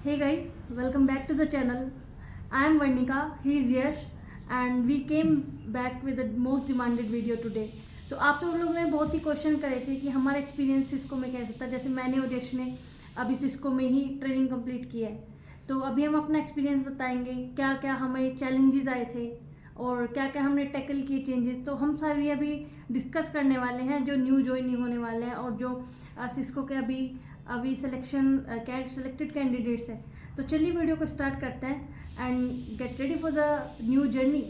Hey guys, welcome back to the channel. I am Varnika, he is Yash, and we came back with the most demanded video today. So आप सब लोग ने बहुत ही question करे थे कि हमारा एक्सपीरियंस सिस्को में कैसा था। जैसे मैंने और यश ने अभी सिस्को में ही ट्रेनिंग कंप्लीट किया है, तो अभी हम अपना एक्सपीरियंस बताएंगे, क्या क्या हमें चैलेंजेस आए थे और क्या क्या हमने टैकल किए चेंजेस। तो हम सभी अभी डिस्कस करने वाले हैं जो न्यू ज्वाइन होने वाले हैं और जो सिस्को के अभी अभी सेलेक्टेड कैंडिडेट्स हैं। तो चलिए वीडियो को स्टार्ट करते हैं and get ready for the new journey.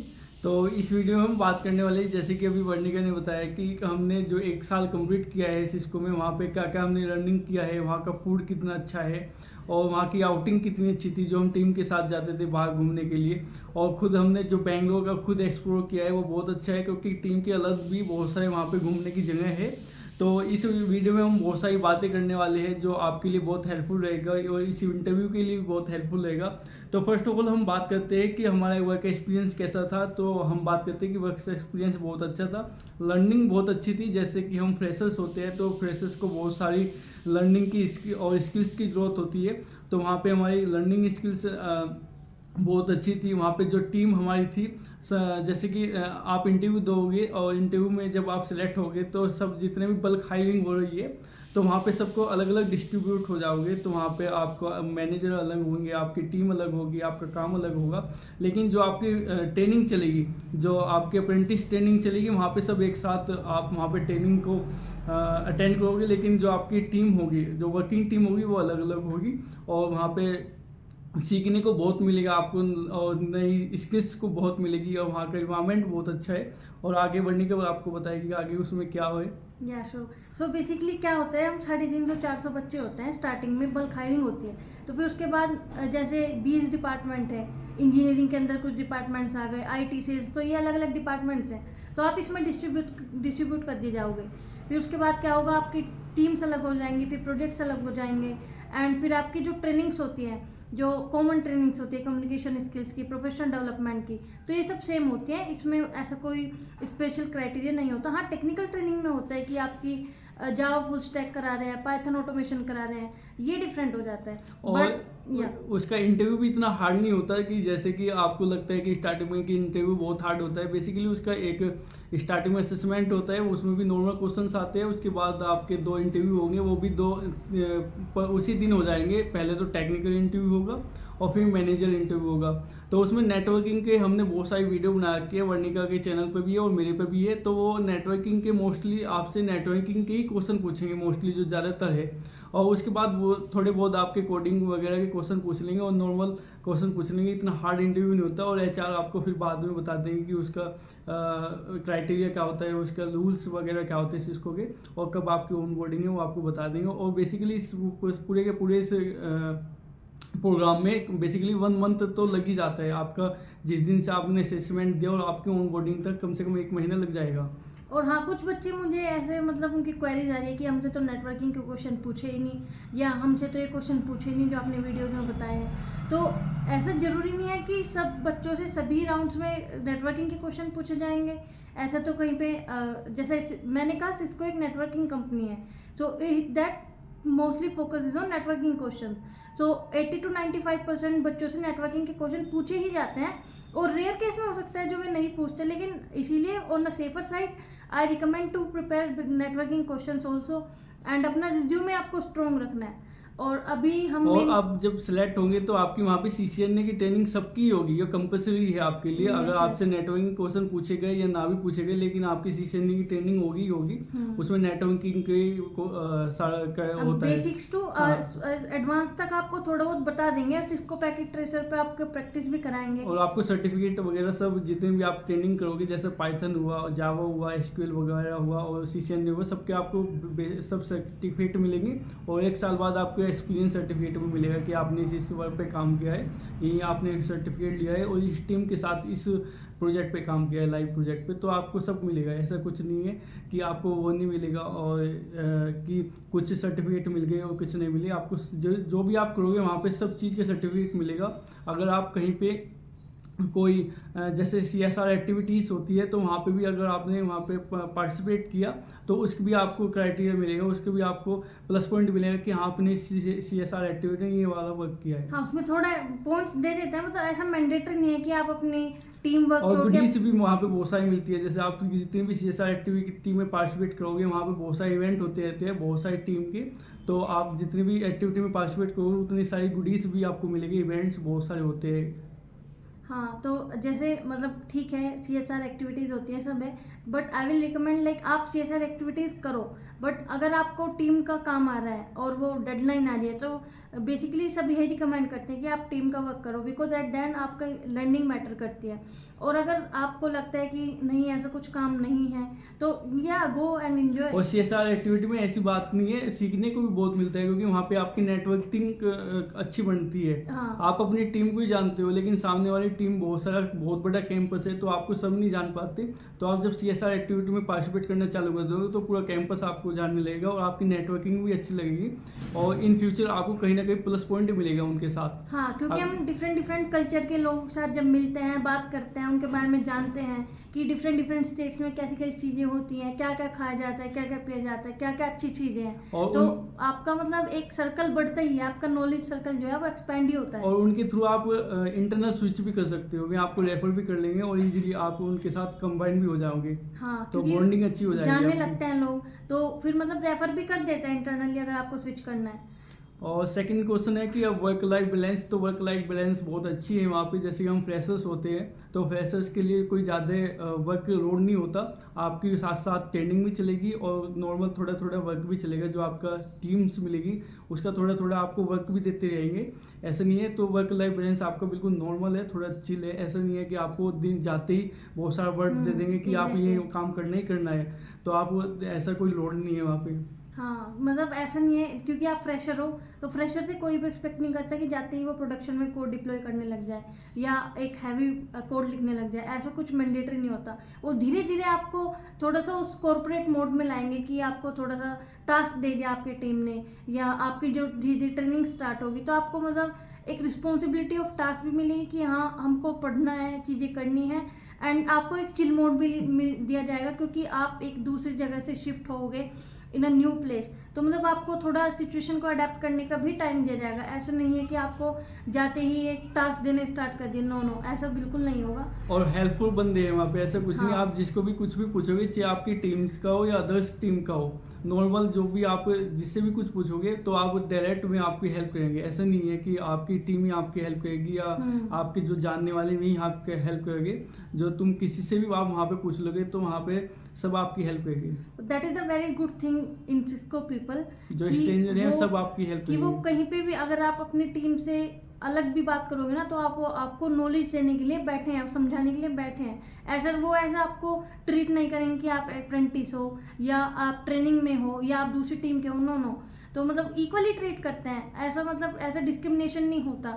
तो इस वीडियो में हम बात करने वाले हैं, जैसे कि अभी वर्णिका ने बताया कि हमने जो 1 साल कंप्लीट किया है सिस्को में, वहाँ पे क्या क्या हमने लर्निंग किया है, वहाँ का फूड कितना अच्छा है और वहाँ की आउटिंग कितनी अच्छी थी जो हम टीम के साथ जाते थे बाहर घूमने के लिए। और खुद हमने जो बेंगलोर का खुद एक्सप्लोर किया है वो बहुत अच्छा है, क्योंकि टीम के अलग भी बहुत सारे वहाँ पे घूमने की जगह है। तो इस वीडियो में हम बहुत सारी बातें करने वाले हैं जो आपके लिए बहुत हेल्पफुल रहेगा और इस इंटरव्यू के लिए भी बहुत हेल्पफुल रहेगा। तो फर्स्ट ऑफ ऑल हम बात करते हैं कि हमारा वर्क एक्सपीरियंस कैसा था। तो हम बात करते हैं कि वर्क एक्सपीरियंस बहुत अच्छा था, लर्निंग बहुत अच्छी थी। जैसे कि हम फ्रेशर्स होते हैं तो फ्रेशर्स को बहुत सारी लर्निंग की और स्किल्स की ज़रूरत होती है। तो वहाँ पे हमारी लर्निंग स्किल्स बहुत अच्छी थी। वहाँ पे जो टीम हमारी थी, जैसे कि आप इंटरव्यू दोगे और इंटरव्यू में जब आप सिलेक्ट होगे तो सब जितने भी बल्क हायरिंग हो रही है तो वहाँ पे सबको अलग अलग डिस्ट्रीब्यूट हो जाओगे। तो वहाँ पे आपको मैनेजर अलग होंगे, आपकी टीम अलग होगी, आपका काम अलग होगा। लेकिन जो आपकी ट्रेनिंग चलेगी, जो आपकी अप्रेंटिस ट्रेनिंग चलेगी, वहाँ पे सब एक साथ आप वहाँ पे ट्रेनिंग को अटेंड करोगे। लेकिन जो आपकी टीम होगी, जो वर्किंग टीम होगी, वो अलग अलग होगी और वहाँ पे सीखने को बहुत मिलेगा आपको और नई स्किल्स को बहुत मिलेगी और वहाँ का इन्वायरमेंट बहुत अच्छा है। और आगे बढ़ने के बाद आपको बताएगी आगे उसमें क्या हो। या सो बेसिकली क्या होता है, हम 350-400 बच्चे होते हैं स्टार्टिंग में, बल्क हायरिंग होती है। तो फिर उसके बाद जैसे 20 डिपार्टमेंट है, इंजीनियरिंग के अंदर कुछ डिपार्टमेंट्स आ गए, IT सेल्स, तो ये अलग अलग डिपार्टमेंट्स हैं। तो आप इसमें डिस्ट्रीब्यूट कर दिए जाओगे। फिर उसके बाद क्या होगा, आपकी टीम्स अलग हो जाएंगी, फिर प्रोजेक्ट्स अलग हो जाएंगे एंड फिर आपकी जो ट्रेनिंग्स होती है, जो कॉमन ट्रेनिंग्स होती है कम्युनिकेशन स्किल्स की, प्रोफेशनल डेवलपमेंट की, तो ये सब सेम होती हैं। इसमें ऐसा कोई स्पेशल क्राइटेरिया नहीं होता। हाँ, टेक्निकल ट्रेनिंग में होता है कि आपकी जावा फुल स्टैक करा रहे हैं, पाइथन ऑटोमेशन करा रहे हैं, ये डिफरेंट हो जाता है। और उसका इंटरव्यू भी इतना हार्ड नहीं होता है कि जैसे कि आपको लगता है कि स्टार्टिंग में कि इंटरव्यू बहुत हार्ड होता है। बेसिकली उसका एक स्टार्टिंग में असेसमेंट होता है, उसमें भी नॉर्मल क्वेश्चंस आते हैं। उसके बाद आपके 2 इंटरव्यू होंगे, वो भी उसी दिन हो जाएंगे। पहले तो टेक्निकल इंटरव्यू होगा और फिर मैनेजर इंटरव्यू होगा। तो उसमें नेटवर्किंग के हमने बहुत सारी वीडियो बना रखी है, वर्णिका के चैनल पर भी है और मेरे पे भी है। तो वो नेटवर्किंग के मोस्टली आपसे नेटवर्किंग के ही क्वेश्चन पूछेंगे मोस्टली, जो ज़्यादातर है। और उसके बाद वो थोड़े बहुत आपके कोडिंग वगैरह के क्वेश्चन पूछ लेंगे और नॉर्मल क्वेश्चन पूछ लेंगे। इतना हार्ड इंटरव्यू नहीं होता और HR आपको फिर बाद में बता देंगे कि उसका क्राइटेरिया क्या होता है, उसका रूल्स वगैरह क्या होते हैं सिस्को के, और कब आपकी ऑन बोर्डिंग है वो आपको बता देंगे। और बेसिकली इस पूरे के पूरे इस प्रोग्राम में बेसिकली 1 मंथ तो लग ही जाता है आपका। जिस दिन से आपने असेसमेंट दिया और आपके ऑन बोर्डिंग तक कम से कम 1 महीना लग जाएगा। और हाँ, कुछ बच्चे मुझे ऐसे मतलब उनकी क्वेरीज आ रही है कि हमसे तो नेटवर्किंग के क्वेश्चन पूछे ही नहीं, या हमसे तो ये क्वेश्चन पूछे ही नहीं जो आपने वीडियोज़ में बताए हैं। तो ऐसा ज़रूरी नहीं है कि सब बच्चों से सभी राउंड्स में नेटवर्किंग के क्वेश्चन पूछे जाएंगे। ऐसा तो कहीं पे जैसे मैंने कहा, सिस्को एक नेटवर्किंग कंपनी है, so that mostly focus is on networking question. So 80 to 95% बच्चों से नेटवर्किंग के क्वेश्चन पूछे ही जाते हैं। और रेयर केस में हो सकता है जो वे नहीं पूछते, लेकिन इसीलिए on the safer side I recommend to prepare networking questions also. And अपना रिज्यूमे आपको स्ट्रॉन्ग रखना है। और अभी हम और आप जब सिलेक्ट होंगे तो आपकी वहाँ पे CCNA की ट्रेनिंग सबकी होगी, ये कंपलसरी है आपके लिए। अगर आपसे नेटवर्किंग क्वेश्चन पूछे गए या ना भी पूछे गए, लेकिन आपकी CCNA की ट्रेनिंग होगी होगी। उसमें नेटवर्किंग के होता है, बेसिक्स टू एडवांस तक आपको थोड़ा बहुत बता देंगे। सिस्को पैकेट ट्रेसर पे आपको प्रैक्टिस भी कराएंगे और आपको सर्टिफिकेट वगैरह सब जितने भी आप ट्रेनिंग करोगे, जैसे पाइथन हुआ, जावा हुआ, SQL वगैरह हुआ और CCNA हुआ, सबके आपको सब सर्टिफिकेट मिलेंगे। और 1 साल बाद आपको एक्सपीरियंस सर्टिफिकेट भी मिलेगा कि आपने इस वर्क पे काम किया है, यही आपने सर्टिफिकेट लिया है और इस टीम के साथ इस प्रोजेक्ट पे काम किया है, लाइव प्रोजेक्ट पे। तो आपको सब मिलेगा। ऐसा कुछ नहीं है कि आपको वो नहीं मिलेगा और कि कुछ सर्टिफिकेट मिल गए और कुछ नहीं मिले। आपको जो भी आप करोगे वहाँ पे सब चीज़ का सर्टिफिकेट मिलेगा। अगर आप कहीं पे कोई जैसे CSR एक्टिविटीज़ होती है, तो वहाँ पे भी अगर आपने वहाँ पे पार्टिसिपेट किया तो उसकी भी आपको क्राइटेरिया मिलेगा, उसके भी आपको प्लस पॉइंट मिलेगा कि हाँ आपने CSR एक्टिविटी में ये वाला वर्क किया है। हाँ, उसमें थोड़ा पॉइंट्स दे देते हैं, मतलब ऐसा मैंडेटरी नहीं है कि आप अपनी टीम वर्क और छोड़ के गुडीज भी वहाँ पे बहुत सारी मिलती है। जैसे आप जितनी भी CSR एक्टिविटी में पार्टिसिपेट करोगे, वहाँ पे बहुत सारे इवेंट होते रहते हैं बहुत सारी टीम के, तो आप जितनी भी एक्टिविटी में पार्टिसिपेट करोगे उतनी सारी गुडीज भी आपको मिलेगी। इवेंट्स बहुत सारे होते हैं। हाँ, तो जैसे मतलब ठीक है CSR एक्टिविटीज़ होती है सब है, but I will recommend like आप CSR एक्टिविटीज़ करो, बट अगर आपको टीम का काम आ रहा है और वो डेडलाइन आ रही है, तो बेसिकली सब यही रिकमेंड करते हैं कि आप टीम का वर्क करो, बिकॉज एट देन आपका लर्निंग मैटर करती है। और अगर आपको लगता है कि नहीं ऐसा कुछ काम नहीं है, तो या गो एंड एंजॉय। और CSR एक्टिविटी में ऐसी बात नहीं है, सीखने को भी बहुत मिलता है, क्योंकि वहाँ पे आपकी नेटवर्किंग अच्छी बनती है। हाँ। आप अपनी टीम को ही जानते हो, लेकिन सामने वाली टीम बहुत बड़ा कैंपस है, तो आपको सब नहीं जान पाते। तो आप जब CSR एक्टिविटी में पार्टिसिपेट करना चालू कर दोगे तो पूरा कैंपस आपको जानने लगेगा और आपकी नेटवर्किंग भी अच्छी लगेगी, और इन फ्यूचर आपको कहीं ना कहीं प्लस पॉइंट मिलेगा उनके साथ। हाँ, क्योंकि हम डिफरेंट कल्चर के लोगों के साथ जब मिलते हैं, बात करते हैं, उनके बारे में जानते हैं कि डिफरेंट स्टेट्स में कैसी कैसी चीज़ें होती हैं, क्या क्या खाया जाता है, क्या क्या पिया जाता है, क्या क्या अच्छी चीज़ें हैं, तो आपका मतलब एक सर्कल बढ़ता ही है, आपका नॉलेज सर्कल जो है वो एक्सपेंड ही होता है। और उनके थ्रू आप इंटरनल स्विच भी कर सकते हो, वे आपको रेफर भी कर लेंगे और इजीली आप उनके साथ कंबाइन भी हो जाओगे। हाँ, तो क्योंकि बॉन्डिंग अच्छी हो जाएगी जानने आपकी। लगते हैं लोग, तो फिर मतलब रेफर भी कर देते हैं इंटरनली अगर आपको स्विच करना है। और सेकंड क्वेश्चन है कि अब वर्क लाइफ बैलेंस, तो वर्क लाइफ बैलेंस बहुत अच्छी है वहाँ पे। जैसे कि हम फ्रेशर्स होते हैं, तो फ्रेशर्स के लिए कोई ज़्यादा वर्क लोड नहीं होता, आपकी साथ साथ ट्रेनिंग भी चलेगी और नॉर्मल थोड़ा थोड़ा वर्क भी चलेगा। जो आपका टीम्स मिलेगी उसका थोड़ा थोड़ा आपको वर्क भी देते रहेंगे, ऐसा नहीं है। तो वर्क लाइफ बैलेंस आपका बिल्कुल नॉर्मल है, थोड़ा चिल है। ऐसा नहीं है कि आपको दिन जाते ही बहुत सारा वर्क दे देंगे कि आप ये काम करना ही करना है, तो आप ऐसा कोई लोड नहीं है वहाँ पे। हाँ, मतलब ऐसा नहीं है क्योंकि आप फ्रेशर हो, तो फ्रेशर से कोई भी एक्सपेक्ट नहीं करता कि जाते ही वो प्रोडक्शन में कोड डिप्लॉय करने लग जाए या एक हैवी कोड लिखने लग जाए। ऐसा कुछ मैंडेटरी नहीं होता। वो धीरे धीरे आपको थोड़ा सा उस कॉर्पोरेट मोड में लाएंगे कि आपको थोड़ा सा टास्क दे दिया आपकी टीम ने, या आपकी जो धीरे धीरे ट्रेनिंग स्टार्ट होगी तो आपको मतलब एक रिस्पॉन्सिबिलिटी ऑफ टास्क भी मिलेगी कि हाँ हमको पढ़ना है, चीज़ें करनी है, एंड आपको एक चिल मोड भी दिया जाएगा क्योंकि आप एक दूसरी जगह से शिफ्ट होगे इन अ न्यू प्लेस। तो मतलब आपको थोड़ा सिचुएशन को अडेप्ट करने का भी टाइम दिया जाएगा। ऐसा नहीं है कि आपको जाते ही एक टास्क देने स्टार्ट कर दिया, नो, ऐसा बिल्कुल नहीं होगा। और हेल्पफुल बंदे हैं वहाँ पे, ऐसा कुछ नहीं। हाँ। आप जिसको भी कुछ भी पूछोगे, चाहे आपकी टीम का हो या अदर्स टीम का हो, नॉर्मल जो भी आप जिससे भी कुछ पूछोगे तो आप डायरेक्ट में आपकी हेल्प करेंगे। ऐसा नहीं है कि आपकी टीम ही आपकी हेल्प करेगी या आपके जो जानने वाले भी आपके हेल्प करेंगे। जो तुम किसी से भी आप वहाँ पे पूछ लोगे तो वहाँ पे सब आपकी हेल्प करेगी। That is the very good thing in Cisco people, जो स्ट्रेंजर है सब आपकी हेल्प कि वो करेंगे। कहीं पे भी अगर आप अपनी टीम से अलग भी बात करोगे ना, तो आपको नॉलेज देने के लिए बैठे हैं, समझाने के लिए बैठे हैं। ऐसा आपको ट्रीट नहीं करेंगे कि आप अप्रेंटिस हो या आप ट्रेनिंग में हो या आप दूसरी टीम के हो, नो। तो मतलब इक्वली ट्रीट करते हैं। ऐसा मतलब ऐसा डिस्क्रिमिनेशन नहीं होता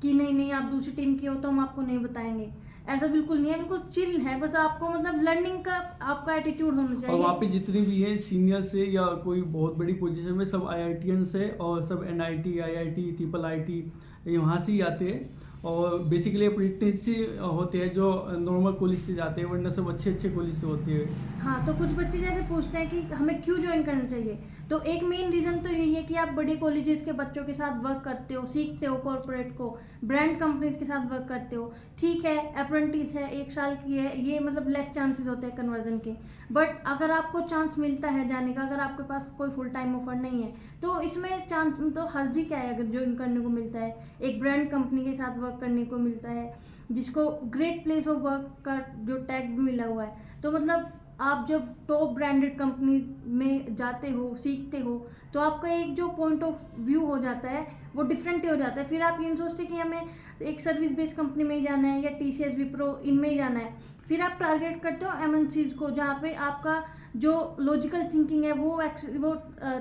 कि नहीं आप दूसरी टीम के हो तो हम आपको नहीं बताएंगे। ऐसा बिल्कुल नहीं है, बिल्कुल चिल है। बस आपको मतलब लर्निंग का आपका एटीट्यूड होना चाहिए। और वहाँ पे जितनी भी है सीनियर से या कोई बहुत बड़ी पोजीशन में, सब IITians है और सब NIT, IIT, IIIT यहाँ से ही आते हैं। और बेसिकली अप्रेंटिस होते हैं जो नॉर्मल कॉलेज से जाते हैं, वरना सब अच्छे कॉलेज से होते हैं। हाँ, तो कुछ बच्चे जैसे पूछते हैं कि हमें क्यों ज्वाइन करना चाहिए, तो एक मेन रीज़न तो यही है कि आप बड़ी कॉलेजेस के बच्चों के साथ वर्क करते हो, सीखते हो कॉर्पोरेट को, ब्रांड कंपनीज के साथ वर्क करते हो। ठीक है, अप्रेंटिस है, 1 साल की है, ये मतलब लेस चांसेस होते हैं कन्वर्जन के, बट अगर आपको चांस मिलता है जाने का, अगर आपके पास कोई फुल टाइम ऑफर नहीं है, तो इसमें चांस तो हर्जी क्या है अगर ज्वाइन करने को मिलता है। एक ब्रांड कंपनी के साथ वर्क करने को मिलता है जिसको ग्रेट प्लेस ऑफ वर्क का जो टैग भी मिला हुआ है। तो मतलब आप जब टॉप ब्रांडेड कंपनी में जाते हो, सीखते हो, तो आपका एक जो पॉइंट ऑफ व्यू हो जाता है वो डिफरेंट ही हो जाता है। फिर आप ये नहीं सोचते कि हमें एक सर्विस बेस्ड कंपनी में ही जाना है या TCS, विप्रो, इनमें ही जाना है। फिर आप टारगेट करते हो MNCs को, जहाँ पे आपका जो लॉजिकल थिंकिंग है वो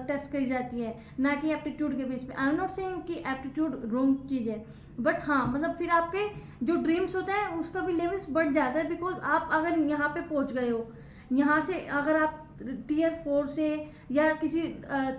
टेस्ट करी जाती है, ना कि एप्टीट्यूड के बेस पे। आई एम नॉट सेइंग कि एप्टीट्यूड रॉन्ग चीज़ है, बट हाँ मतलब फिर आपके जो ड्रीम्स होते हैं उसका भी लेवल्स बढ़ जाता है। बिकॉज आप अगर यहाँ पे पहुँच गए हो, यहाँ से अगर आप टियर 4 से या किसी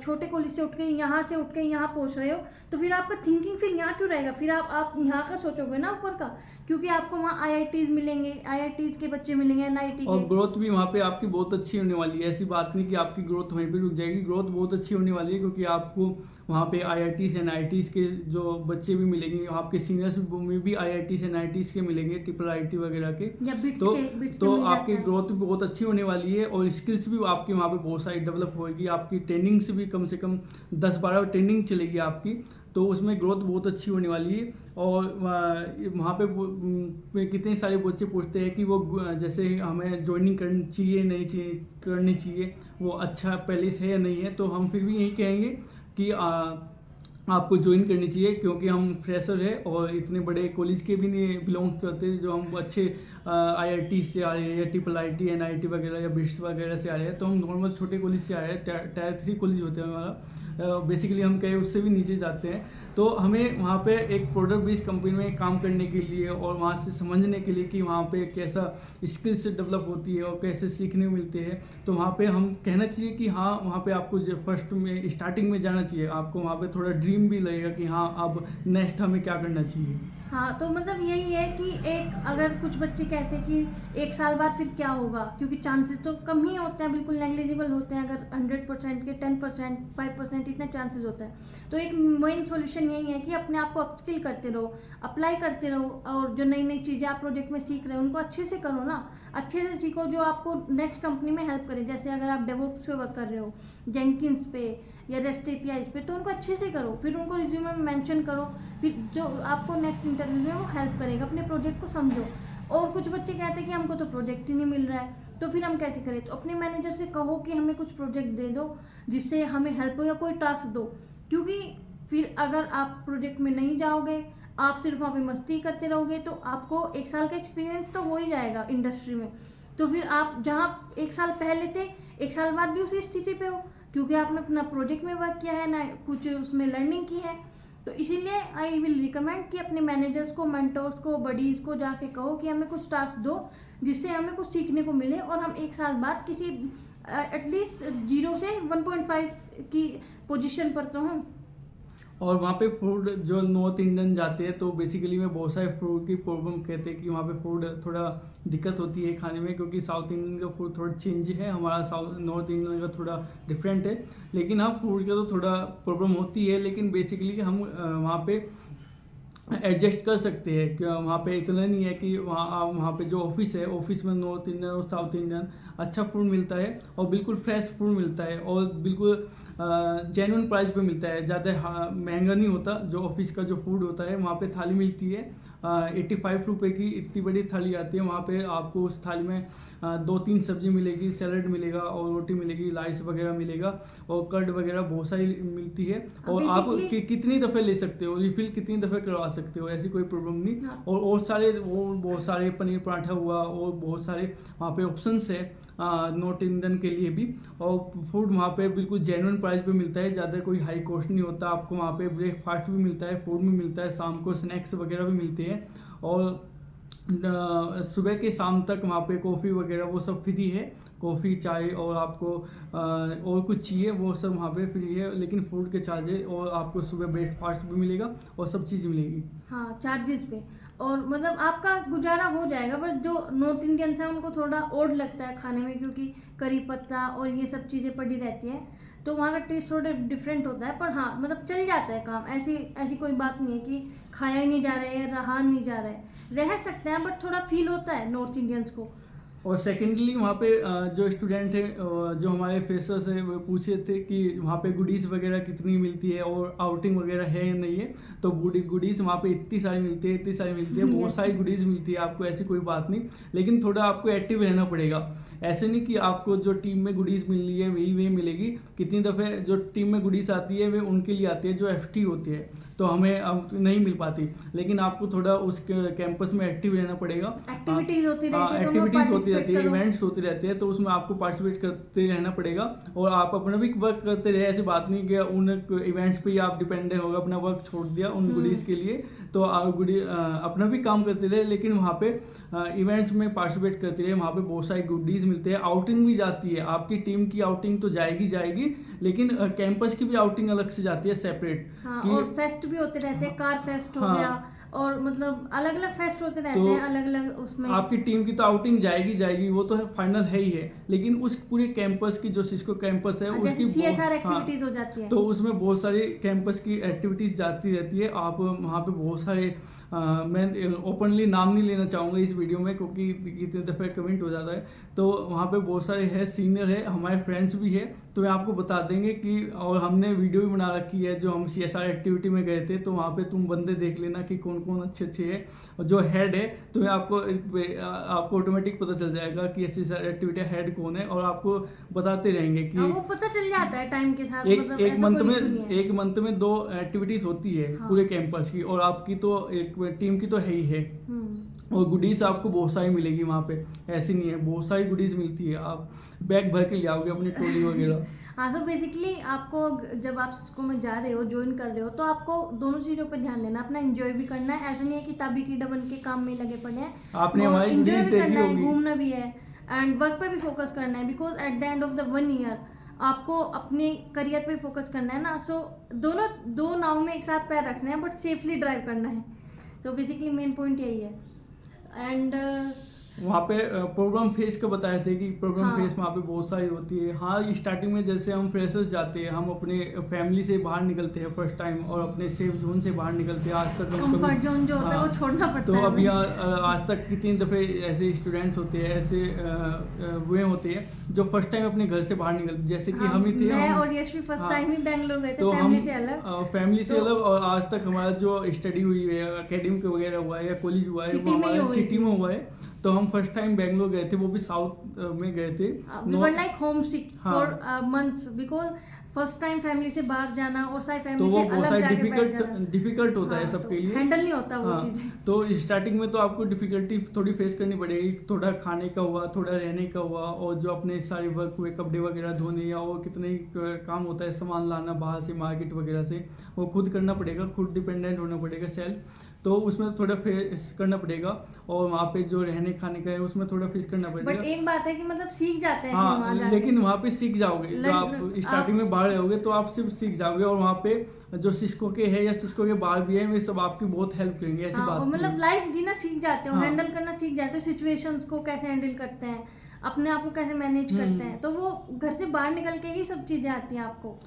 छोटे कॉलेज से उठ के यहाँ पहुँच रहे हो, तो फिर आपका थिंकिंग फिर यहाँ क्यों रहेगा? फिर आप यहाँ का सोचोगे ना, ऊपर का, क्योंकि आपको वहाँ IITs मिलेंगे, IITs के बच्चे मिलेंगे, NIT और के। ग्रोथ भी वहाँ पे आपकी बहुत अच्छी होने वाली है। ऐसी बात नहीं कि आपकी ग्रोथ वहीं पे रुक जाएगी, ग्रोथ बहुत अच्छी होने वाली है, क्योंकि आपको वहाँ पे IITs NITs के जो बच्चे भी मिलेंगे, आपके सीनियर्स में भी IITs NITs के मिलेंगे, IIIT वगैरह के। या बिट्स तो के तो मिल आपकी जाता है। ग्रोथ भी बहुत अच्छी होने वाली है, और स्किल्स भी आपकी वहाँ पे बहुत सारी डेवलप होएगी। आपकी ट्रेनिंग से भी कम से कम 10-12 ट्रेनिंग चलेगी आपकी, तो उसमें ग्रोथ बहुत अच्छी होने वाली है। और वहाँ पे कितने सारे बच्चे पूछते हैं कि वो जैसे हमें ज्वाइनिंग करनी चाहिए नहीं चाहिए, करनी चाहिए, वो अच्छा पहले से है या नहीं है, तो हम फिर भी यही कहेंगे कि आपको ज्वाइन करनी चाहिए, क्योंकि हम फ्रेशर है और इतने बड़े कॉलेज के भी नहीं बिलोंग करते जो हम अच्छे IIT से आ रहे हैं या IIIT NIT वगैरह या बिट्स वगैरह से आ रहे हैं। तो हम नॉर्मल छोटे कॉलेज से आए हैं, टायर 3 कॉलेज होते हैं हमारा, बेसिकली हम कहें उससे भी नीचे जाते हैं। तो हमें वहाँ पे एक प्रोडक्ट बेस्ड कंपनी में काम करने के लिए और वहाँ से समझने के लिए कि वहाँ पे कैसा स्किल्स डेवलप होती है और कैसे सीखने मिलते हैं, तो वहाँ पे हम कहना चाहिए कि हाँ, वहाँ पे आपको जो फर्स्ट में स्टार्टिंग में जाना चाहिए। आपको वहाँ पे थोड़ा ड्रीम भी लगेगा कि हाँ, अब नेक्स्ट हमें क्या करना चाहिए। हाँ, तो मतलब यही है कि एक, अगर कुछ बच्चे कहते हैं कि 1 साल बाद फिर क्या होगा, क्योंकि चांसेस तो कम ही होते हैं, बिल्कुल नेग्लिजिबल होते हैं। अगर 100% के 10%, 5% इतना चांसेस होता है। तो एक मेन सॉल्यूशन यही है कि अपने आप को अपस्किल करते रहो, अप्लाई करते रहो, और जो नई नई चीज़ें आप प्रोजेक्ट में सीख रहे हो उनको अच्छे से करो ना, अच्छे से सीखो, जो आपको नेक्स्ट कंपनी में हेल्प करे। जैसे अगर आप डेवॉप्स पे वर्क कर रहे हो, जेंकिन्स पे या रेस्ट APIs पे, तो उनको अच्छे से करो, फिर उनको रिज्यूमे में मेंशन करो, फिर जो आपको नेक्स्ट इंटरव्यू में वो हेल्प करेगा। अपने प्रोजेक्ट को समझो। और कुछ बच्चे कहते हैं कि हमको तो प्रोजेक्ट ही नहीं मिल रहा है, तो फिर हम कैसे करें? तो अपने मैनेजर से कहो कि हमें कुछ प्रोजेक्ट दे दो जिससे हमें हेल्प हो, या कोई टास्क दो, क्योंकि फिर अगर आप प्रोजेक्ट में नहीं जाओगे, आप सिर्फ वहाँ पे मस्ती करते रहोगे, तो आपको 1 साल का एक्सपीरियंस तो हो ही जाएगा इंडस्ट्री में। तो फिर आप जहाँ 1 साल पहले थे, 1 साल बाद भी उसी स्थिति पे हो, क्योंकि आपने अपना प्रोजेक्ट में वर्क किया है ना, कुछ उसमें लर्निंग की है। तो इसीलिए आई विल रिकमेंड कि अपने मैनेजर्स को, मेंटर्स को, बडीज़ को जाके कहो कि हमें कुछ टास्क दो जिससे हमें कुछ सीखने को मिले, और हम 1 साल बाद किसी एटलीस्ट 0 से 1.5 की पोजीशन पर तो हूँ। और वहाँ पे फूड जो नॉर्थ इंडियन जाते हैं, तो बेसिकली में बहुत सारे फूड की प्रॉब्लम कहते हैं कि वहाँ पे फूड थोड़ा दिक्कत होती है खाने में, क्योंकि साउथ इंडियन का फूड थोड़ा चेंज है, हमारा नॉर्थ इंडियन का थोड़ा डिफरेंट है। लेकिन हाँ, फूड का तो थोड़ा प्रॉब्लम होती है, लेकिन बेसिकली हम वहाँ पे एडजस्ट कर सकते हैं कि वहाँ पे इतना नहीं है कि वहाँ पे जो ऑफिस है, ऑफिस में नॉर्थ इंडियन और साउथ इंडियन अच्छा फूड मिलता है, और बिल्कुल फ्रेश फूड मिलता है, और बिल्कुल जेन्युइन प्राइस पे मिलता है, ज़्यादा महंगा नहीं होता। जो ऑफिस का जो फूड होता है, वहाँ पे थाली मिलती है 85 रुपये की, इतनी बड़ी थाली आती है। वहाँ पे आपको उस थाली में 2-3 सब्जी मिलेगी, सैलड मिलेगा, और रोटी मिलेगी, राइस वगैरह मिलेगा, और कर्ड वगैरह बहुत सारी मिलती है। और आप कितनी दफ़े ले सकते हो, रिफिल कितनी दफ़े करवा सकते हो, ऐसी कोई प्रॉब्लम नहीं। हाँ। और बहुत सारे पनीर पराठा हुआ, और बहुत सारे वहाँ पे ऑप्शंस है नॉर्थ इंडियन के लिए भी। और फूड वहाँ पे बिल्कुल जेन्युइन प्राइस पे मिलता है, ज़्यादा कोई हाई कॉस्ट नहीं होता। आपको वहाँ पे ब्रेकफास्ट भी मिलता है, फूड भी मिलता है, शाम को स्नैक्स वगैरह भी मिलते हैं, और सुबह के शाम तक वहाँ पे कॉफ़ी वगैरह वो सब फ्री है, कॉफ़ी चाय, और आपको और कुछ चाहिए वो सब वहाँ पे फ्री है, लेकिन फूड के चार्जेस, और आपको सुबह ब्रेकफास्ट भी मिलेगा और सब चीज़ मिलेगी। हाँ, चार्जेस पे, और मतलब आपका गुजारा हो जाएगा। बस जो नॉर्थ इंडियंस हैं उनको थोड़ा ओड लगता है खाने में, क्योंकि करी पत्ता और ये सब चीज़ें पड़ी रहती हैं, तो वहाँ का टेस्ट थोड़ा डिफरेंट होता है। पर हाँ, मतलब चल जाता है काम, ऐसी कोई बात नहीं है कि खाया ही नहीं जा रहा है, रहा नहीं जा रहा है, रह सकते हैं, बट थोड़ा फील होता है नॉर्थ इंडियंस को। और सेकेंडली वहाँ पे जो स्टूडेंट है, जो हमारे फ्रेशर्स है, वो पूछे थे कि वहाँ पे गुडीज़ वगैरह कितनी मिलती है, और आउटिंग वगैरह है या नहीं है। तो गुडीज़ वहाँ पे इतनी सारी मिलती है, बहुत सारी गुडीज़ मिलती है आपको, ऐसी कोई बात नहीं। लेकिन थोड़ा आपको एक्टिव रहना पड़ेगा। ऐसे नहीं कि आपको जो टीम में गुडीज़ मिल रही है वही मिलेगी। कितनी दफ़े जो टीम में गुडीज़ आती है वे उनके लिए आती है जो FT होती है, तो हमें अब नहीं मिल पाती, लेकिन आपको थोड़ा उस कैंपस में एक्टिव रहना पड़ेगा। एक्टिविटीज होती रहती है, तो एक्टिविटीज होती participate रहती है, करो। इवेंट्स होते रहते हैं, तो उसमें आपको पार्टिसिपेट करते रहना पड़ेगा और आप अपना भी वर्क करते रहे। ऐसी बात नहीं कि उन इवेंट्स पे ही आप डिपेंडेंट होगा, अपना वर्क छोड़ दिया उन गुडीज के लिए, तो आप अपना भी काम करते रहे, लेकिन वहाँ पे इवेंट्स में पार्टिसिपेट करते रहे। वहाँ पे बहुत सारे गुडीज मिलते हैं, आउटिंग भी जाती है, आपकी टीम की आउटिंग तो जाएगी, लेकिन कैंपस की भी आउटिंग अलग से जाती है सेपरेट। हाँ, कि और फेस्ट भी होते रहते हैं, कार फेस्ट हो हाँ। गया, और मतलब अलग अलग फेस्ट होते रहते तो हैं अलग अलग उसमें। आपकी टीम की तो आउटिंग जाएगी, वो तो है, फाइनल है ही है, लेकिन उस पूरे कैंपस की जो सिस्को कैंपस है उसकी CSR एक्टिविटीज हो जाती है, तो उसमें बहुत सारी कैंपस की एक्टिविटीज जाती रहती है। आप वहाँ पे बहुत सारे मैं ओपनली नाम नहीं लेना चाहूँगा इस वीडियो में, क्योंकि कितने दफ़े कमेंट हो जाता है। तो वहाँ पे बहुत सारे है, सीनियर है, हमारे फ्रेंड्स भी है, तो मैं आपको बता देंगे कि, और हमने वीडियो भी बना रखी है जो हम CSR एक्टिविटी में गए थे, तो वहाँ पे तुम बंदे देख लेना कि कौन कौन अच्छे है, और जो हेड है तो आपको ऑटोमेटिक पता चल जाएगा कि CSR एक्टिविटी हेड कौन है, और आपको बताते रहेंगे कि वो पता चल जाता है टाइम के साथ। मतलब एक ऐसा मंथ कोई में issue नहीं है। एक मंथ में 2 एक्टिविटीज होती है हाँ। पूरे कैंपस की, और आपकी तो एक टीम की तो है ही है, और गुडीज आपको बहुत सारी मिलेगी वहाँ पे, ऐसी नहीं है, बहुत सारी गुडीज मिलती है, आप बैग भर के ले आओगे अपनी ट्रॉली वगैरह। हाँ, सो बेसिकली आपको जब आप सिस्को में जा रहे हो, ज्वाइन कर रहे हो, तो आपको दोनों चीज़ों पर ध्यान देना, अपना एंजॉय भी करना है। ऐसा नहीं है कि ताबी कीड़ा बन के काम में लगे पड़े हैं, आपने हमारी एंजॉय गुडीज भी देखी करना है, होगी। घूमना भी है, एंड वर्क पे भी फोकस करना है, because at the end of the 1 year आपको अपने करियर पे फोकस करना है ना। सो दो नाव में एक साथ पैर रखना है, बट सेफली ड्राइव करना है। सो बेसिकली मेन पॉइंट यही है। एंड वहाँ पे प्रोग्राम फेस का बताए थे कि प्रोग्राम हाँ। फेस वहाँ पे बहुत सारी होती है। हाँ, स्टार्टिंग में जैसे हम फ्रेशर्स जाते हैं, हम अपने फैमिली से बाहर निकलते हैं फर्स्ट टाइम, और अपने सेफ जोन से बाहर निकलते हैं। आज तक हम कंफर्ट जोन जो होता है वो छोड़ना पड़ता तो है अब हमें। यहाँ आज तक कितनी दफ़े ऐसे स्टूडेंट्स होते हैं, ऐसे वे होते हैं जो फर्स्ट टाइम अपने घर से बाहर निकलते, जैसे कि हम ही थे। मैं हम, और यश भी फर्स्ट हाँ, टाइम ही बैंगलोर गए थे, तो फैमिली हम से अलग। फैमिली से तो- अलग, और आज तक हमारा जो स्टडी हुई है, एकेडमिक वगैरह हुआ है या कॉलेज हुआ है, सिटी वो में ही हमारा हुई सिटी थी। में हुआ है। तो हम फर्स्ट टाइम बैंगलोर गए थे, वो भी साउथ में गए थे। We were like homesick हाँ। for months because first time family से बाहर जाना और सारी तो फैमिली वो से बहुत अलग सारी जाके बैठ जाना, डिफिकल्ट होता है हाँ, सबके तो लिए, हैंडल नहीं होता वो हाँ, चीज़। तो स्टार्टिंग में तो आपको डिफिकल्टी थोड़ी फेस करनी पड़ेगी, थोड़ा खाने का हुआ, थोड़ा रहने का हुआ, और जो अपने सारे वर्क हुए, कपड़े वगैरह धोने, या और कितने ही काम होता है, सामान लाना बाहर से मार्केट वगैरह से, वो खुद करना पड़ेगा, खुद डिपेंडेंट होना पड़ेगा सेल्फ, तो उसमें थोड़ा फेस करना पड़ेगा। और वहाँ पे जो रहने खाने का है उसमें थोड़ा फेस करना पड़ेगा। बट एक बात है कि मतलब सीख जाते हैं फिर हाँ, वहाँ जाके। लेकिन वहाँ पे सीख जाओगे, जो आप स्टार्टिंग में बाहर रहोगे तो आप सिर्फ सीख जाओगे, और वहाँ पे जो सिस्को के है या सिस्को के बाहर भी है, वे सब आपकी बहुत हेल्प करेंगे, ऐसी हाँ, बात और नहीं मतलब है। लाइफ जीना सीख जाते हो, हाँ। हैंडल करना सीख जाते हो, सिचुएशंस को कैसे हैंडल करते हैं, अपने आप को कैसे मैनेज करते हैं, तो वो घर से बाहर निकल के ही सब चीज़ें आती हैं आपको।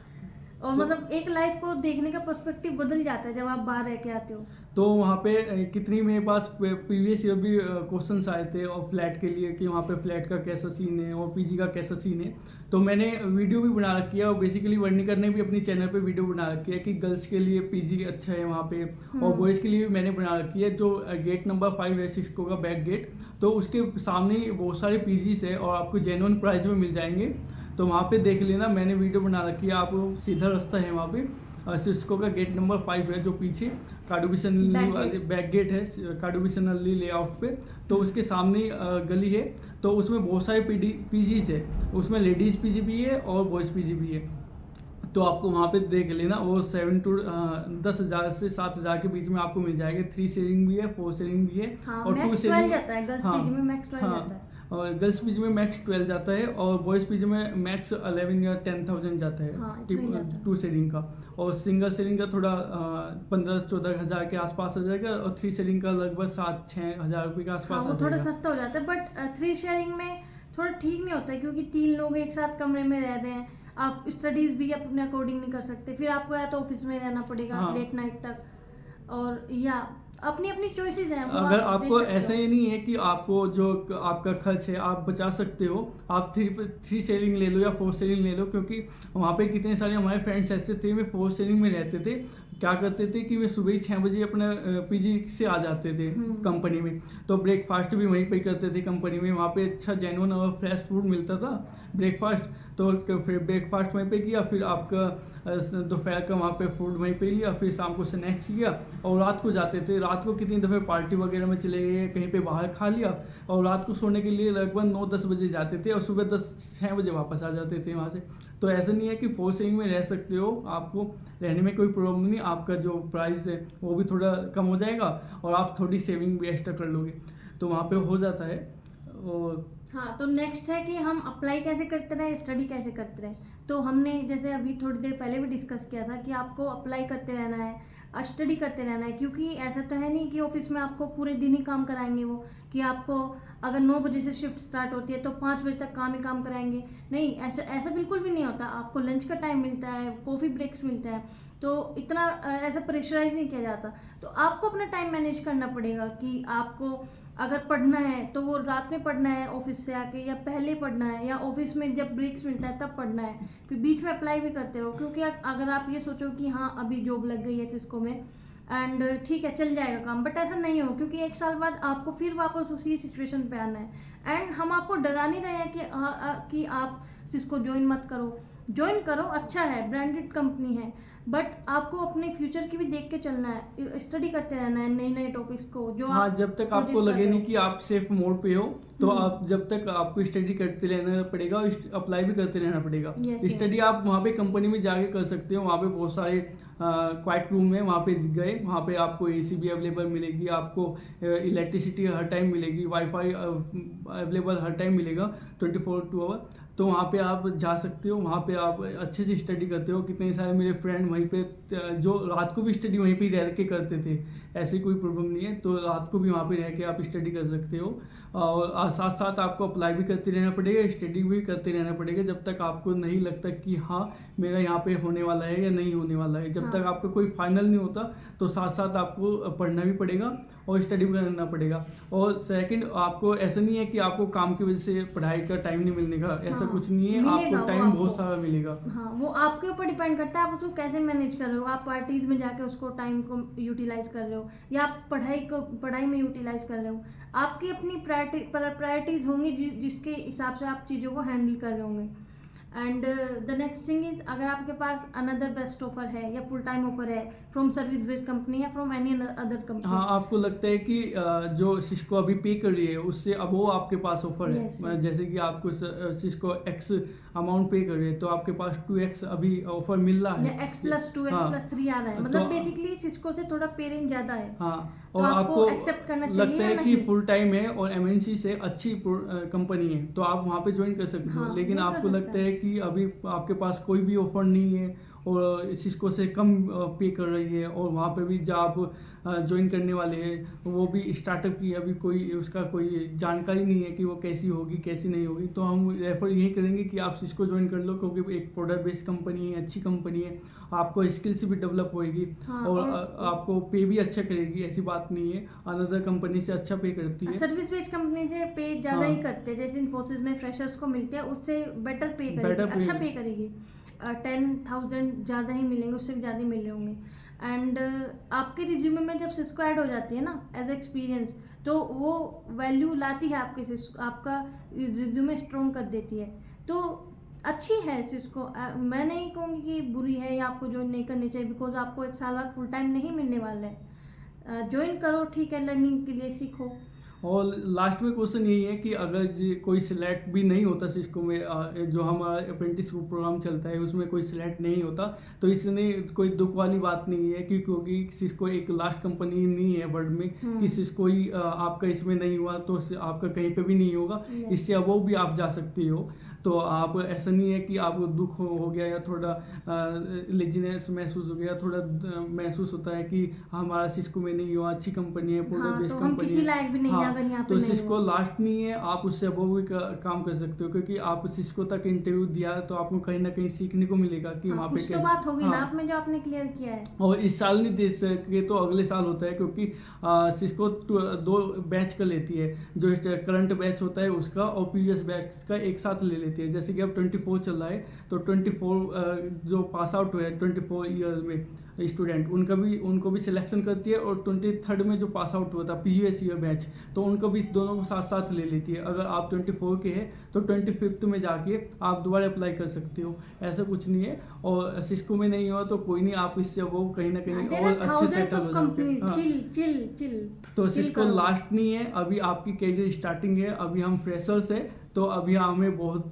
और मतलब एक लाइफ को देखने का पर्सपेक्टिव बदल जाता है जब आप बाहर रह के आते हो। तो वहाँ पे कितनी मेरे पास प्रीवियस ईयर भी क्वेश्चंस आए थे, और फ्लैट के लिए कि वहाँ पे फ्लैट का कैसा सीन है और पीजी का कैसा सीन है, तो मैंने वीडियो भी बना रखी है, और बेसिकली वर्णिका ने भी अपनी चैनल पे वीडियो बना रखी है कि गर्ल्स के लिए पीजी अच्छा है वहाँ पे, और बॉयज़ के लिए भी मैंने बना रखी है। जो गेट नंबर 5 है सिस्को का बैक गेट, तो उसके सामने ही बहुत सारे पीजीज है, और आपको जेन्युइन प्राइस में मिल जाएंगे, तो वहाँ पे देख लेना, मैंने वीडियो बना रखी है। आप सीधा रास्ता है वहाँ पे, सिस्को का गेट नंबर 5 है, जो पीछे काडुबिसन बैक गेट है, काडुबिसन लेआउट पे, तो उसके सामने गली है, तो उसमें बहुत सारे पीजीज है, उसमें लेडीज़ पीजी भी है और बॉयज़ पीजी भी है, तो आपको वहाँ पे देख लेना। वो 10,000 से 7,000 के बीच में आपको मिल जाएगा। 3 शेयरिंग भी है, 4 शेयरिंग भी है, हाँ, और 2 मैक्स 12 शेयरिंग जाता है गर्ल्स पीजी में, मैक्स 12 जाता है, और गर्ल्स पीजी में मैक्स 12 जाता है, और बॉयज़ पीजी में मैक्स 11 या 10,000 जाता है, हाँ, इतना ही जाता है। 2 शेयरिंग का। और सिंगल शेयरिंग का थोड़ा 15-14 हज़ार के आसपास आ जाएगा, और 3 शेयरिंग का लगभग 7-6 हज़ार रुपये के हाँ, आसपास वो आ थोड़ा जाएगा। सस्ता हो जाता है। बट 3 शेयरिंग में थोड़ा ठीक नहीं होता है, क्योंकि 3 लोग एक साथ कमरे में रह रहे हैं, आप स्टडीज़ भी अपने अकॉर्डिंग नहीं कर सकते, फिर आपको या तो ऑफिस में रहना पड़ेगा हाँ। लेट नाइट तक, और या अपनी अपनी चॉइसेस हैं, वो अगर आप देख आपको सकते ऐसा हो। ही नहीं है कि आपको जो आपका खर्च है आप बचा सकते हो, आप थ्री सेलिंग ले लो या फोर सेलिंग ले लो, क्योंकि वहाँ पे कितने सारे हमारे फ्रेंड्स ऐसे थे वे फोर सेलिंग में रहते थे। क्या करते थे कि वे सुबह ही 6 बजे अपने पीजी से आ जाते थे कंपनी में, तो ब्रेकफास्ट भी वहीं पे करते थे कंपनी में। वहाँ पे अच्छा जेन्युइन और फ्रेश फूड मिलता था ब्रेकफास्ट, तो फिर ब्रेकफास्ट वहीं पे किया, फिर आपका दोपहर का वहाँ पे फूड वहीं पे लिया, फिर शाम को स्नैक्स किया और रात को जाते थे। रात को कितनी दफ़े पार्टी वगैरह में चले गए, कहीं पे बाहर खा लिया और रात को सोने के लिए लगभग 9-10 बजे जाते थे और सुबह 6 बजे वापस आ जाते थे वहाँ से। तो ऐसा नहीं है कि फोर सेलिंग में रह सकते हो, आपको रहने में कोई प्रॉब्लम नहीं, आपका जो प्राइस है वो भी थोड़ा कम हो जाएगा और आप थोड़ी सेविंग भी एक्स्ट्रा कर लोगे, तो वहाँ पे हो जाता है। और हाँ, तो नेक्स्ट है कि हम अप्लाई कैसे करते रहे, स्टडी कैसे करते रहे। तो हमने जैसे अभी थोड़ी देर पहले भी डिस्कस किया था कि आपको अप्लाई करते रहना है, स्टडी करते रहना है, क्योंकि ऐसा तो है नहीं कि ऑफिस में आपको पूरे दिन ही काम कराएंगे वो, कि आपको अगर 9 बजे से शिफ्ट स्टार्ट होती है तो 5 बजे तक काम ही काम कराएंगे। नहीं, ऐसा ऐसा बिल्कुल भी नहीं होता। आपको लंच का टाइम मिलता है, कॉफ़ी ब्रेक्स मिलता है, तो इतना ऐसा प्रेशराइज नहीं किया जाता। तो आपको अपना टाइम मैनेज करना पड़ेगा कि आपको अगर पढ़ना है तो वो रात में पढ़ना है ऑफिस से आके, या पहले पढ़ना है, या ऑफिस में जब ब्रेक्स मिलता है तब पढ़ना है, फिर बीच में अप्लाई भी करते रहो। क्योंकि अगर आप ये सोचो कि हाँ अभी जॉब लग गई है सिस्को में एंड ठीक है चल जाएगा काम, बट ऐसा नहीं हो, क्योंकि 1 साल बाद आपको फिर वापस उसी सिचुएशन पे आना है। एंड हम आपको डरा नहीं रहे हैं कि आप सिस्को ज्वाइन मत करो, ज्वाइन करो, अच्छा है, ब्रांडेड कंपनी है, बट आपको अपने फ्यूचर की भी देख के चलना है, स्टडी करते रहना है नए नए टॉपिक्स को जो हाँ, आप जब तक project आपको कर लगे रहे नहीं हो। कि आप सेफ मोड पे हो, तो आप जब तक आपको स्टडी करते रहना पड़ेगा और अप्लाई भी करते रहना पड़ेगा। Yes, yes. स्टडी आप वहाँ पे कंपनी में जाके कर सकते हो, वहाँ पे बहुत सारे क्वाइट रूम है, वहाँ पे गए, वहाँ पे आपको एसी भी अवेलेबल मिलेगी, आपको इलेक्ट्रिसिटी हर टाइम मिलेगी, वाईफाई अवेलेबल हर टाइम मिलेगा 24/2। तो वहाँ पे आप जा सकते हो, वहाँ पे आप अच्छे से स्टडी करते हो। कितने सारे मेरे फ्रेंड वहीं पे जो रात को भी स्टडी वहीं पे रह के करते थे, ऐसी कोई प्रॉब्लम नहीं है, तो रात को भी वहाँ पे रह के आप स्टडी कर सकते हो। और साथ साथ आपको अप्लाई भी करते रहना पड़ेगा, स्टडी भी करते रहना पड़ेगा, जब तक आपको नहीं लगता कि हाँ मेरा यहाँ पे होने वाला है या नहीं होने वाला है। जब तक आपका कोई फाइनल नहीं होता तो साथ साथ आपको पढ़ना भी पड़ेगा और स्टडी भी करना पड़ेगा। और सेकंड, आपको ऐसा नहीं है कि आपको काम की वजह से पढ़ाई का टाइम नहीं मिलने का, ऐसा कुछ नहीं है, मिलेगा, आपको वो टाइम बहुत आपको सारा मिलेगा। हाँ, वो आपके ऊपर डिपेंड करता है, आप उसको कैसे मैनेज कर रहे हो। आप पार्टीज में जाके उसको टाइम को यूटिलाइज कर रहे हो, या आप पढ़ाई में यूटिलाइज कर रहे हो। आपकी अपनी प्रायोरिटीज होंगी जिसके हिसाब से आप चीज़ों को हैंडल कर रहे होंगे। And the next thing is, अगर आपके पास अनदर बेस्ट ऑफर है या फुल टाइम ऑफर है फ्रॉम सर्विस बेस्ड कंपनी या फ्रॉम एनी अदर कंपनी। हाँ, आपको लगता है कि जो सिस्को अभी पे कर रही है उससे अब वो आपके पास ऑफर है, Yes, जैसे कि आपको सिस्को एक्स अमाउंट पे कर रही है तो आपके पास 2x अभी ऑफर मिल रहा या है, X+2 हाँ, X+3 आ रहा है, तो मतलब बेसिकली सिस्को से थोड़ा पे रेंज ज्यादा है। हाँ, तो और आपको आपको एक्सेप्ट करना चाहिए लगता या है कि नहीं? फुल टाइम है और एमएनसी से अच्छी कंपनी है तो आप वहाँ पे ज्वाइन कर सकते हो। हाँ, लेकिन वो कर आपको सकते लगता हैं। है कि अभी आपके पास कोई भी ऑफर नहीं है और सिस्को से कम पे कर रही है और वहाँ पे भी जब आप ज्वाइन करने वाले हैं वो भी स्टार्टअप की अभी कोई उसका कोई जानकारी नहीं है कि वो कैसी होगी कैसी नहीं होगी, तो हम रेफर यही करेंगे कि आप सिस्को ज्वाइन कर लो, क्योंकि एक प्रोडक्ट बेस्ड कंपनी है, अच्छी कंपनी है, आपको स्किल्स भी डेवलप होएगी हाँ, और और आपको पे भी अच्छा करेगी, ऐसी बात नहीं है, अनदर कंपनी से अच्छा पे करती है। सर्विस बेस्ड कंपनी से पे ज्यादा हाँ। ही करते हैं, जैसे इन्फोसिस में फ्रेशर्स को मिलते हैं उससे बेटर पे Better करेगी, pay अच्छा करेगी। पे करेगी। 10,000 ज़्यादा ही मिलेंगे, उससे भी ज़्यादा ही मिल रहे होंगे। एंड आपके रिज्यूमे में जब सिस्को ऐड हो जाती है ना एज एक्सपीरियंस, तो वो वैल्यू लाती है आपका रिज्यूमे स्ट्रॉन्ग कर देती है, तो अच्छी है सिस्को। मैं नहीं कहूँगी कि बुरी है या आपको ज्वाइन नहीं करनी चाहिए, बिकॉज आपको 1 साल बाद फुल टाइम नहीं मिलने वाला है। ज्वाइन करो, ठीक है, लर्निंग के लिए सीखो। और लास्ट में क्वेश्चन यही है कि अगर कोई सिलेक्ट भी नहीं होता सिस्को में, जो हमारा अप्रेंटिस प्रोग्राम चलता है उसमें कोई सिलेक्ट नहीं होता, तो इसमें कोई दुख वाली बात नहीं है क्योंकि सिस्को एक लास्ट कंपनी नहीं है वर्ल्ड में कि सिस्को ही आपका इसमें नहीं हुआ तो आपका कहीं पे भी नहीं होगा, Yes. इससे अब वो भी आप जा सकते हो। तो आप ऐसा नहीं है कि आपको दुख हो गया या थोड़ा लेजीनेस महसूस हो गया, थोड़ा महसूस होता है कि हमारा सिस्को में नहीं हुआ, अच्छी कंपनी है, प्रोडक्ट बेस्ड तो हम कंपनी किसी है। लायक भी नहीं है अगर यहाँ पे तो नहीं सिस्को हुआ। लास्ट नहीं है, आप उससे अबव भी काम कर सकते हो, क्योंकि आप सिस्को तक इंटरव्यू दिया तो आपको कहीं ना कहीं सीखने को मिलेगा कि वहाँ पे कुछ तो कैसे- बात होगी ना हाँ। आप में जो आपने क्लियर किया है। और इस साल नहीं दे सके तो अगले साल होता है, क्योंकि सिस्को 2 बैच का लेती है, जो करंट बैच होता है उसका और प्रीवियस बैच का एक साथ ले लेती है। जैसे कि अब 24 चल रहा है, तो 24 जो पास आउट हुए 24 ईयर में स्टूडेंट, उनको भी सिलेक्शन करती है, और 23rd में जो पास आउट हुआ था प्रीवियस ईयर बैच, तो उनको भी दोनों को साथ साथ ले लेती है। अगर आप 24 के हैं तो 25th में जाके आप दोबारा अप्लाई कर सकते हो, ऐसा कुछ नहीं है। और सिस्को में नहीं हुआ तो कोई नहीं, आप इससे वो कहीं ना कहीं There और are अच्छे thousands सेटल of हो जाओगे। companies. हाँ। chill तो chill सिस्को करो। लास्ट नहीं है, अभी आपकी कैरियर स्टार्टिंग है, अभी हम फ्रेशर्स है, तो अभी हमें बहुत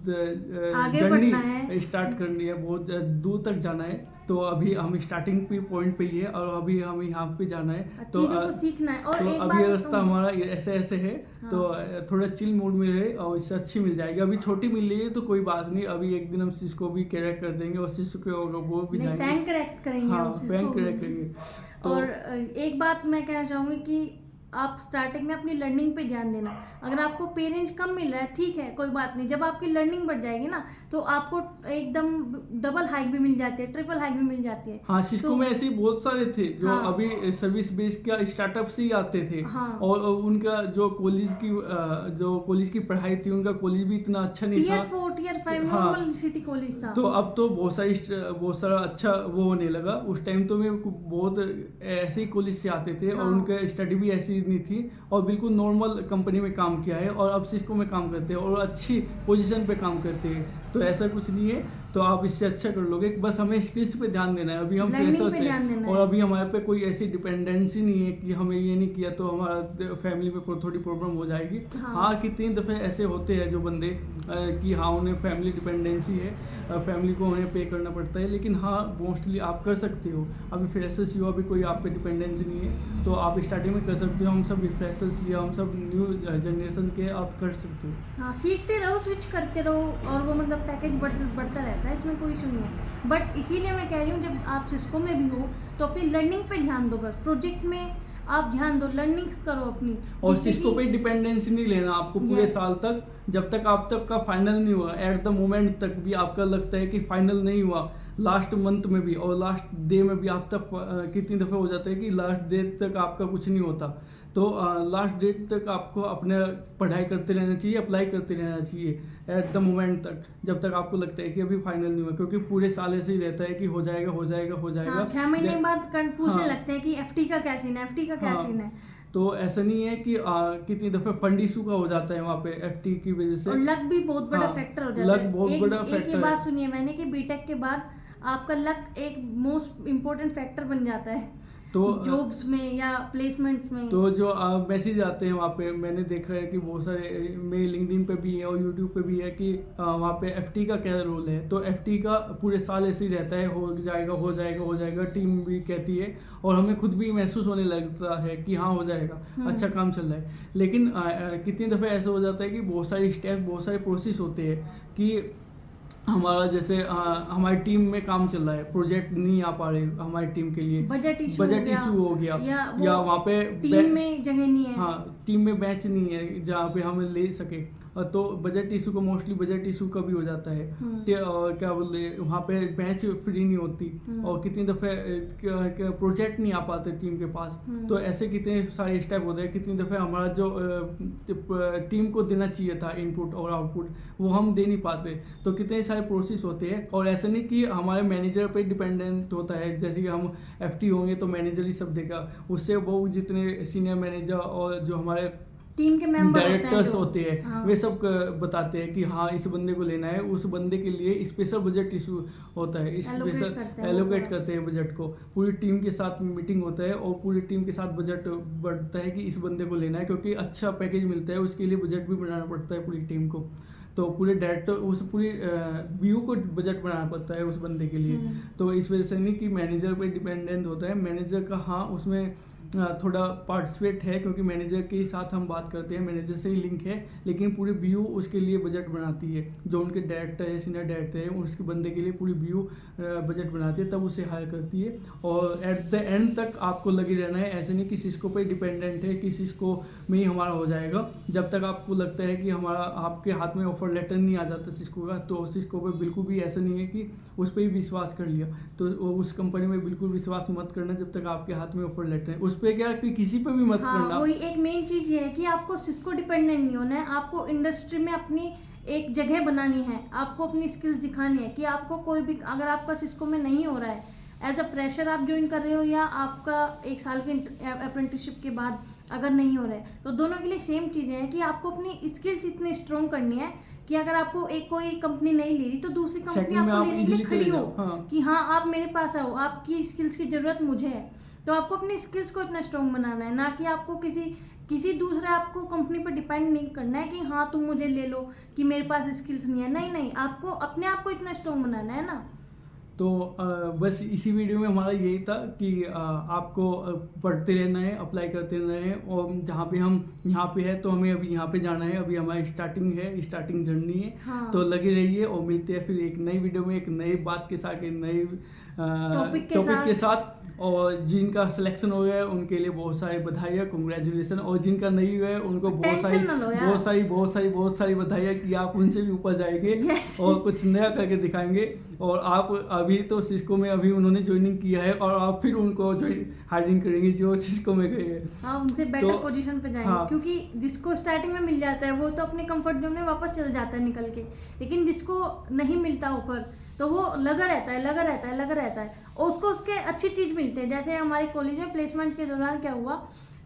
आगे जर्नी बढ़ना है। स्टार्ट करनी है, बहुत दूर तक जाना है। तो अभी हम स्टार्टिंग पे पॉइंट पे ही है, और अभी हमें यहाँ पे जाना है। तो चीजों को सीखना है। और तो एक अभी ये बात रास्ता हमारा ऐसे ऐसे है, तो थोड़ा चिल मूड में रहे, और इससे अच्छी मिल जाएगी। अभी छोटी मिल रही है तो कोई बात नहीं, अभी एक दिन हम सिस्को भी क्रैक कर देंगे, और सिस्को वो भी नहीं, जाएंगे। फैंक करेक्ट करेंगे हाँ, हम बैंक सिर्फ। क्रैक करेंगे। तो और एक बात मैं कहना चाहूँगी कि आप स्टार्टिंग में अपनी लर्निंग पे ध्यान देना। अगर आपको पे रेंज कम मिल रहा है ठीक है, कोई बात नहीं, जब आपकी लर्निंग बढ़ जाएगी ना तो आपको एकदम डबल हाइक भी मिल जाती है, ट्रिपल हाइक भी मिल जाती है। हाँ, सिस्को तो- में ऐसे बहुत सारे थे जो हाँ। अभी सर्विस बेस्ड का स्टार्टअप से ही आते थे। हाँ। और उनका जो कॉलेज की पढ़ाई थी, उनका कॉलेज भी इतना अच्छा नहीं टीयर था। 4 टीयर 5 हाँ। नॉर्मल सिटी कॉलेज था। तो अब तो बहुत सारा अच्छा वो होने लगा। उस टाइम तो मैं बहुत ऐसे ही कॉलेज से आते थे, और हाँ। उनका स्टडी भी ऐसी नहीं थी, और बिल्कुल नॉर्मल कंपनी में काम किया है, और अब सिस्को में काम करते हैं और अच्छी पोजीशन पे काम करते हैं। तो ऐसा कुछ नहीं है, तो आप इससे अच्छा कर लोगे। बस हमें स्किल्स पे ध्यान देना है। अभी हम Learning फ्रेशर्स पे ध्यान देना हैं, है। और अभी हमारे पे कोई ऐसी डिपेंडेंसी नहीं है कि हमें ये नहीं किया तो हमारा फैमिली में थोड़ी प्रॉब्लम हो जाएगी। हाँ। हाँ, कितनी दफ़े ऐसे होते हैं जो बंदे कि हाँ उन्हें फैमिली डिपेंडेंसी है, फैमिली को उन्हें पे करना पड़ता है, लेकिन हाँ मोस्टली आप कर सकते हो। अभी फ्रेशर्स हो, अभी कोई आप पे डिपेंडेंसी नहीं है, तो आप स्टार्टिंग में कर सकते हो। हम सब फ्रेशर्स या हम सब न्यू जनरेशन के, आप कर सकते हो। हाँ, सीखते रहो, स्विच करते रहो, और वो मतलब पैकेज बढ़ता रहता है, इसमें कोई इशू नहीं है। बट इसीलिए मैं कह रही हूँ जब आप सिस्को में भी हो तो अपनी लर्निंग पे ध्यान दो, बस प्रोजेक्ट में आप ध्यान दो, लर्निंग करो अपनी। और जिससे सिस्को कि- पे डिपेंडेंसी नहीं लेना आपको पूरे Yes. साल तक, जब तक आप तक का फाइनल नहीं हुआ। एट द मोमेंट तक भी आपका लगता है कि फाइनल नहीं हुआ, लास्ट मंथ में भी और लास्ट डे में भी आप तक कितनी दफ़े हो जाता है कि लास्ट डे तक आपका कुछ नहीं होता। तो लास्ट डेट तक आपको अपने पढ़ाई करते रहना चाहिए, अप्लाई करते रहना चाहिए एट द मोमेंट तक, जब तक आपको लगता है कि अभी फाइनल नहीं हुआ। क्योंकि पूरे साल ऐसे ही रहता है कि हो जाएगा हो जाएगा हो जाएगा। हाँ, 6 महीने बाद पूछने हाँ। लगते हैं कि एफटी का क्या सीन है, एफटी का क्या हाँ। सीन है। तो ऐसा नहीं है कि कितनी दफ़े फंड इशू का हो जाता है वहाँ पे एफटी की वजह से। और लक भी बहुत बड़ा हाँ, फैक्टर हो जाता लक है। बहुत बड़ा एक factor ये है। बात सुनिए मैंने कि बीटेक के बाद आपका लक एक मोस्ट इम्पोर्टेंट फैक्टर बन जाता है तो जॉब्स में या प्लेसमेंट्स में। तो जो मैसेज आते हैं वहाँ पे, मैंने देखा है कि बहुत सारे मेरे लिंक्डइन पे भी है और यूट्यूब पे भी है कि वहाँ पे एफटी का क्या रोल है। तो एफटी का पूरे साल ऐसे ही रहता है, हो जाएगा हो जाएगा हो जाएगा, टीम भी कहती है और हमें खुद भी महसूस होने लगता है कि हाँ हो जाएगा, अच्छा काम चल रहा है। लेकिन कितनी दफ़े ऐसा हो जाता है कि बहुत सारे स्टेप, बहुत सारे प्रोसेस होते हैं कि हमारा जैसे हमारी टीम में काम चल रहा है, प्रोजेक्ट नहीं आ पा रहे हमारी टीम के लिए, बजट बजट इशू हो गया, या वहाँ पे टीम में जगह नहीं है। हाँ, टीम में बैच नहीं है जहाँ पे हमें ले सके। तो बजट इशू को मोस्टली बजट इशू का भी हो जाता है। और क्या बोलते हैं, वहाँ पे बैच फ्री नहीं होती और कितनी दफ़े प्रोजेक्ट नहीं आ पाते टीम के पास। तो ऐसे कितने सारे स्टेप होते हैं, कितनी दफ़े हमारा जो टीम को देना चाहिए था इनपुट और आउटपुट, वो हम दे नहीं पाते। तो कितने सारे प्रोसेस होते हैं और ऐसा नहीं कि हमारे मैनेजर पे डिपेंडेंट होता है, जैसे कि हम एफटी होंगे तो मैनेजर ही सब देगा, उससे वो जितने सीनियर मैनेजर और जो हमारे टीम के मेंबर डायरेक्टर्स होते हैं हाँ। वे सब बताते हैं कि हाँ इस बंदे को लेना है, उस बंदे के लिए स्पेशल बजट इशू होता है, स्पेशल एलोकेट करते हैं बजट को। पूरी टीम के साथ मीटिंग होता है और पूरी टीम के साथ बजट बढ़ता है कि इस बंदे को लेना है, क्योंकि अच्छा पैकेज मिलता है, उसके लिए बजट भी बनाना पड़ता है पूरी टीम को। तो पूरे डायरेक्टर उस पूरी व्यू को बजट बनाना पड़ता है उस बंदे के लिए। तो इस वजह से नहीं कि मैनेजर पे डिपेंडेंट होता है, मैनेजर का हाँ उसमें थोड़ा पार्टिसिपेट है, क्योंकि मैनेजर के साथ हम बात करते हैं, मैनेजर से ही लिंक है, लेकिन पूरी बीयू उसके लिए बजट बनाती है। जो उनके डायरेक्टर है, सीनियर डायरेक्टर है, उसके बंदे के लिए पूरी बीयू बजट बनाती है, तब उसे हायर करती है। और एट द एंड तक आपको लगे रहना है, ऐसे नहीं कि सिस्को पे डिपेंडेंट है कि सिस्को में ही हमारा हो जाएगा। जब तक आपको लगता है कि हमारा आपके हाथ में ऑफर लेटर नहीं आ जाता सिस्को का, तो सिस्को पे बिल्कुल भी ऐसा नहीं है कि उस पर ही विश्वास कर लिया। तो उस कंपनी में बिल्कुल विश्वास मत करना जब तक आपके हाथ में ऑफर लेटर है। उस पर क्या कि किसी पे भी मत करना। वही एक मेन चीज ये है कि आपको सिस्को डिपेंडेंट नहीं होना है, आपको इंडस्ट्री में अपनी एक जगह बनानी है, आपको अपनी स्किल्स दिखानी है कि आपको कोई भी, अगर आपका सिस्को में नहीं हो रहा है, एज अ फ्रेशर आप ज्वाइन कर रहे हो या आपका 1 साल के अप्रेंटिसशिप के बाद अगर नहीं हो रहा है, तो दोनों के लिए सेम चीज़ें हैं कि आपको अपनी स्किल्स इतनी स्ट्रॉन्ग करनी है कि अगर आपको एक कोई कंपनी नहीं ले रही तो दूसरी कंपनी आपको लेने के लिए खड़ी हो। कि हाँ आप मेरे पास आओ, आपकी स्किल्स की ज़रूरत मुझे है। तो आपको अपनी स्किल्स को इतना स्ट्रॉन्ग बनाना है, ना कि आपको किसी दूसरे आपको कंपनी पर डिपेंड नहीं करना है कि हाँ तुम मुझे ले लो कि मेरे पास स्किल्स नहीं है। नहीं, आपको अपने आप को इतना स्ट्रॉन्ग बनाना है ना। तो बस इसी वीडियो में हमारा यही था कि आपको पढ़ते रहना है, अप्लाई करते रहना है, और जहाँ पे हम यहाँ पे है तो हमें अभी यहाँ पे जाना है, अभी हमारी स्टार्टिंग जर्नी है। हाँ। तो लगे रहिए और मिलते हैं फिर एक नई वीडियो में, एक नई बात के साथ, एक नए टॉपिक के साथ। और जिनका सिलेक्शन हो गया है उनके लिए बहुत सारी बधाइयाँ, कंग्रेचुलेसन। और जिनका नहीं हुआ है उनको बहुत सारी बधाइयाँ कि आप उनसे भी ऊपर जाएंगे और कुछ नया करके दिखाएंगे। और आप अभी तो सिस्को में अभी उन्होंने ज्वाइनिंग किया है और आप फिर उनको हायरिंग करेंगे जो सिस्को में गए हैं। हाँ, उनसे बेटर पोजीशन पे जाएंगे। हाँ। क्योंकि जिसको स्टार्टिंग में मिल जाता है वो तो अपने कंफर्ट जोन में वापस चल जाता है निकल के, लेकिन जिसको नहीं मिलता ऑफर तो वो लगा रहता है और उसको उसके अच्छी चीज़ मिलती है। जैसे हमारे कॉलेज में प्लेसमेंट के दौरान क्या हुआ,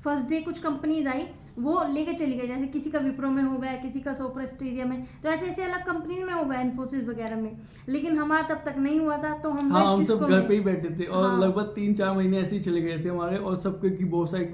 फर्स्ट डे कुछ कंपनीज आई, वो लेके चली गई, जैसे किसी का विप्रो में हो गया, किसी का सोपर स्टेडियम में, तो ऐसे अलग कंपनी में हो गया, इन्फोसिस वगैरह में। लेकिन हमारा तब तक नहीं हुआ था, तो हम सब घर पे ही बैठे थे और लगभग 3-4 महीने ऐसे ही चले गए थे हमारे। और सबके की बहुत सारी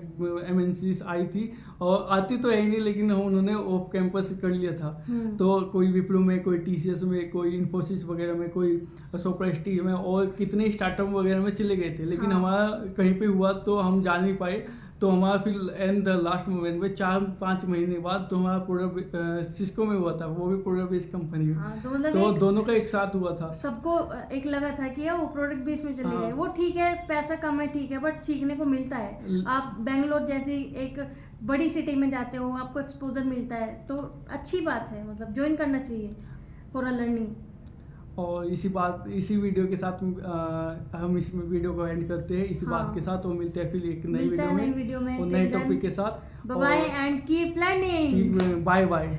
MNCs आई थी, और आती तो है ही नहीं, लेकिन उन्होंने ऑफ कैंपस कर लिया था। तो कोई विप्रो में, कोई TCS में, कोई इन्फोसिस वगैरह में, कोई सोपर स्टेडियम में, और कितने स्टार्टअप वगैरह में चले गए थे। लेकिन हमारा कहीं पे हुआ तो हम जा नहीं पाए। तो हमारा फिर एंड द लास्ट मोमेंट में 4-5 महीने बाद तो हमारा प्रोडक्ट सिस्को में हुआ था, वो भी प्रोडक्ट बेस्ड कंपनी में। तो दोनों का एक साथ हुआ था। सबको एक लगा था कि वो प्रोडक्ट बेस में चले गए। वो ठीक है, पैसा कम है, ठीक है, बट सीखने को मिलता है। आप बेंगलोर जैसी एक बड़ी सिटी में जाते हो, आपको एक्सपोजर मिलता है, तो अच्छी बात है, मतलब ज्वाइन करना चाहिए फॉर अ लर्निंग। और इसी वीडियो के साथ हम इस वीडियो को एंड करते हैं इसी बात के साथ। और मिलते हैं फिर एक नई वीडियो में और नए टॉपिक के साथ। Bye and keep learning. Bye. Bye.